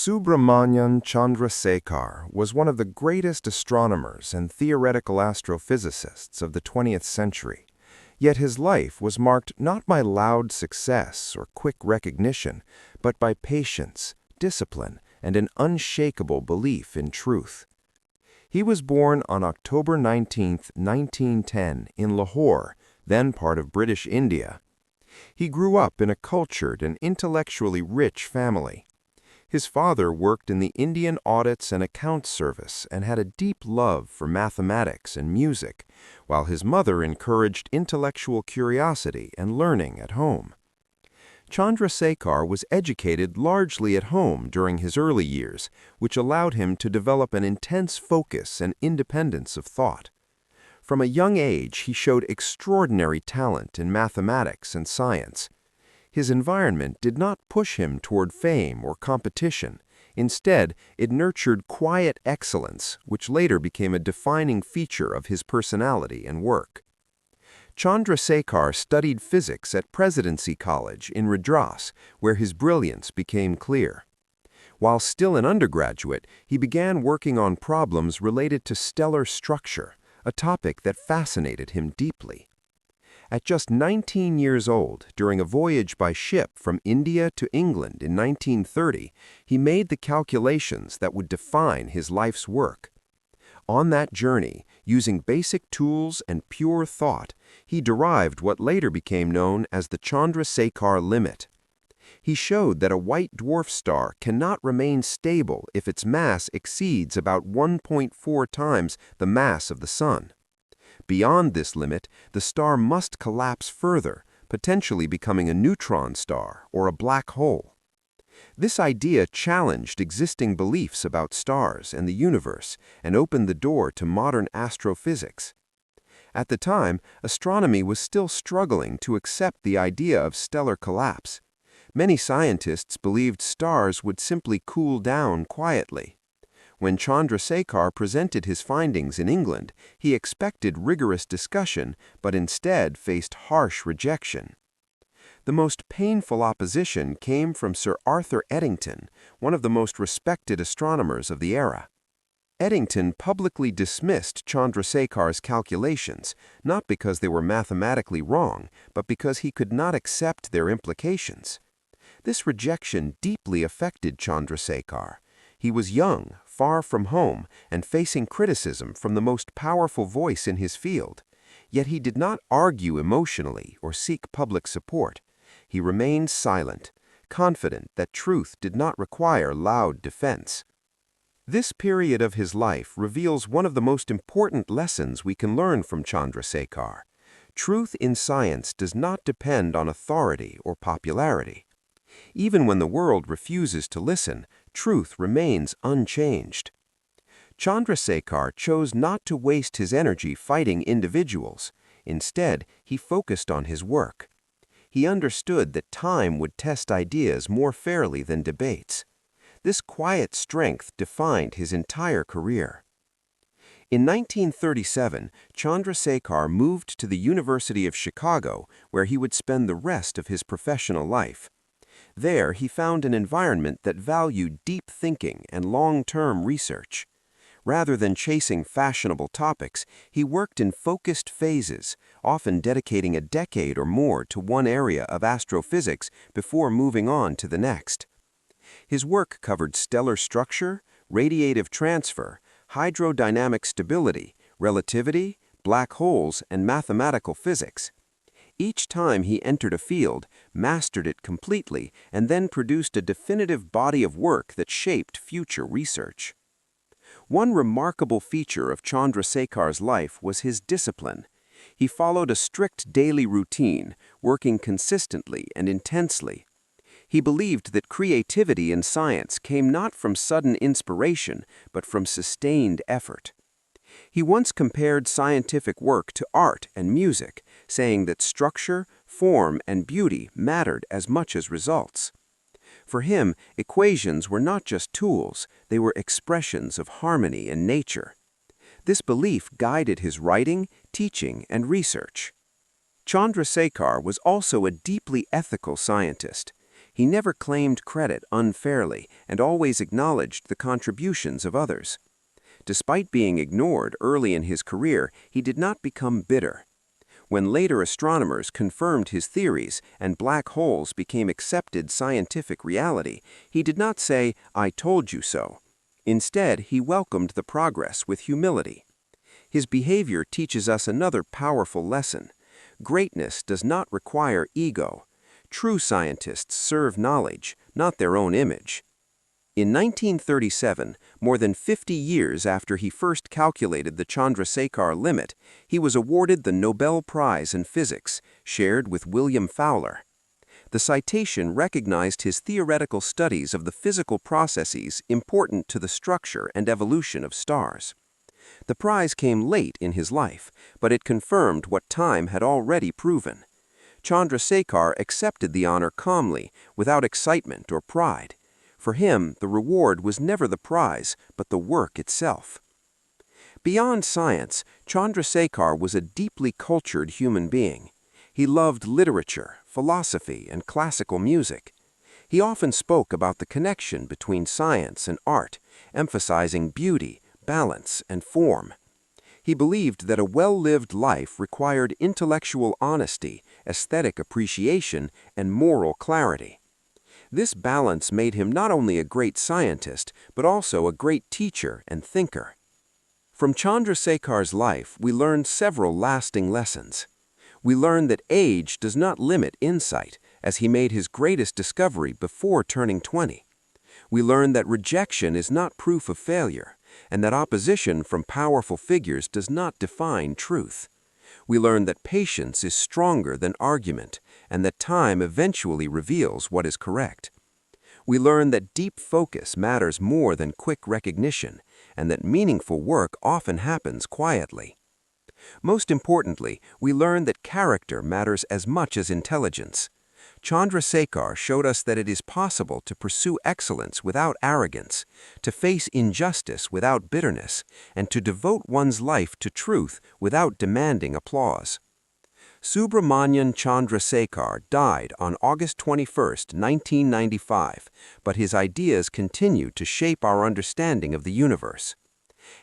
Subrahmanyan Chandrasekhar was one of the greatest astronomers and theoretical astrophysicists of the 20th century. Yet his life was marked not by loud success or quick recognition, but by patience, discipline, and an unshakable belief in truth. He was born on October 19, 1910, in Lahore, then part of British India. He grew up in a cultured and intellectually rich family. His father worked in the Indian Audits and Accounts Service and had a deep love for mathematics and music, while his mother encouraged intellectual curiosity and learning at home. Chandrasekhar was educated largely at home during his early years, which allowed him to develop an intense focus and independence of thought. From a young age, he showed extraordinary talent in mathematics and science. His environment did not push him toward fame or competition. Instead, it nurtured quiet excellence, which later became a defining feature of his personality and work. Chandrasekhar studied physics at Presidency College in Madras, where his brilliance became clear. While still an undergraduate, he began working on problems related to stellar structure, a topic that fascinated him deeply. At just 19 years old, during a voyage by ship from India to England in 1930, he made the calculations that would define his life's work. On that journey, using basic tools and pure thought, he derived what later became known as the Chandrasekhar Limit. He showed that a white dwarf star cannot remain stable if its mass exceeds about 1.4 times the mass of the Sun. Beyond this limit, the star must collapse further, potentially becoming a neutron star or a black hole. This idea challenged existing beliefs about stars and the universe and opened the door to modern astrophysics. At the time, astronomy was still struggling to accept the idea of stellar collapse. Many scientists believed stars would simply cool down quietly. When Chandrasekhar presented his findings in England, he expected rigorous discussion, but instead faced harsh rejection. The most painful opposition came from Sir Arthur Eddington, one of the most respected astronomers of the era. Eddington publicly dismissed Chandrasekhar's calculations, not because they were mathematically wrong, but because he could not accept their implications. This rejection deeply affected Chandrasekhar. He was young, far from home, and facing criticism from the most powerful voice in his field. Yet he did not argue emotionally or seek public support. He remained silent, confident that truth did not require loud defense. This period of his life reveals one of the most important lessons we can learn from Chandrasekhar. Truth in science does not depend on authority or popularity. Even when the world refuses to listen, truth remains unchanged. Chandrasekhar chose not to waste his energy fighting individuals. Instead, he focused on his work. He understood that time would test ideas more fairly than debates. This quiet strength defined his entire career. In 1937, Chandrasekhar moved to the University of Chicago, where he would spend the rest of his professional life. There, he found an environment that valued deep thinking and long-term research. Rather than chasing fashionable topics, he worked in focused phases, often dedicating a decade or more to one area of astrophysics before moving on to the next. His work covered stellar structure, radiative transfer, hydrodynamic stability, relativity, black holes, and mathematical physics. Each time he entered a field, mastered it completely, and then produced a definitive body of work that shaped future research. One remarkable feature of Chandrasekhar's life was his discipline. He followed a strict daily routine, working consistently and intensely. He believed that creativity in science came not from sudden inspiration, but from sustained effort. He once compared scientific work to art and music, saying that structure, form, and beauty mattered as much as results. For him, equations were not just tools, they were expressions of harmony in nature. This belief guided his writing, teaching, and research. Chandrasekhar was also a deeply ethical scientist. He never claimed credit unfairly and always acknowledged the contributions of others. Despite being ignored early in his career, he did not become bitter. When later astronomers confirmed his theories and black holes became accepted scientific reality, he did not say, "I told you so." Instead, he welcomed the progress with humility. His behavior teaches us another powerful lesson. Greatness does not require ego. True scientists serve knowledge, not their own image. In 1937, more than 50 years after he first calculated the Chandrasekhar limit, he was awarded the Nobel Prize in Physics, shared with William Fowler. The citation recognized his theoretical studies of the physical processes important to the structure and evolution of stars. The prize came late in his life, but it confirmed what time had already proven. Chandrasekhar accepted the honor calmly, without excitement or pride. For him, the reward was never the prize, but the work itself. Beyond science, Chandrasekhar was a deeply cultured human being. He loved literature, philosophy, and classical music. He often spoke about the connection between science and art, emphasizing beauty, balance, and form. He believed that a well-lived life required intellectual honesty, aesthetic appreciation, and moral clarity. This balance made him not only a great scientist, but also a great teacher and thinker. From Chandrasekhar's life, we learn several lasting lessons. We learn that age does not limit insight, as he made his greatest discovery before turning 20. We learn that rejection is not proof of failure, and that opposition from powerful figures does not define truth. We learn that patience is stronger than argument, and that time eventually reveals what is correct. We learn that deep focus matters more than quick recognition, and that meaningful work often happens quietly. Most importantly, we learn that character matters as much as intelligence. Chandrasekhar showed us that it is possible to pursue excellence without arrogance, to face injustice without bitterness, and to devote one's life to truth without demanding applause. Subrahmanyan Chandrasekhar died on August 21, 1995, but his ideas continue to shape our understanding of the universe.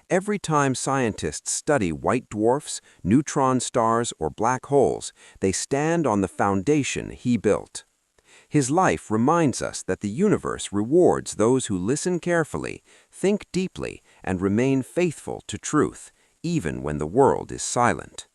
Every time scientists study white dwarfs, neutron stars, or black holes, they stand on the foundation he built. His life reminds us that the universe rewards those who listen carefully, think deeply, and remain faithful to truth, even when the world is silent.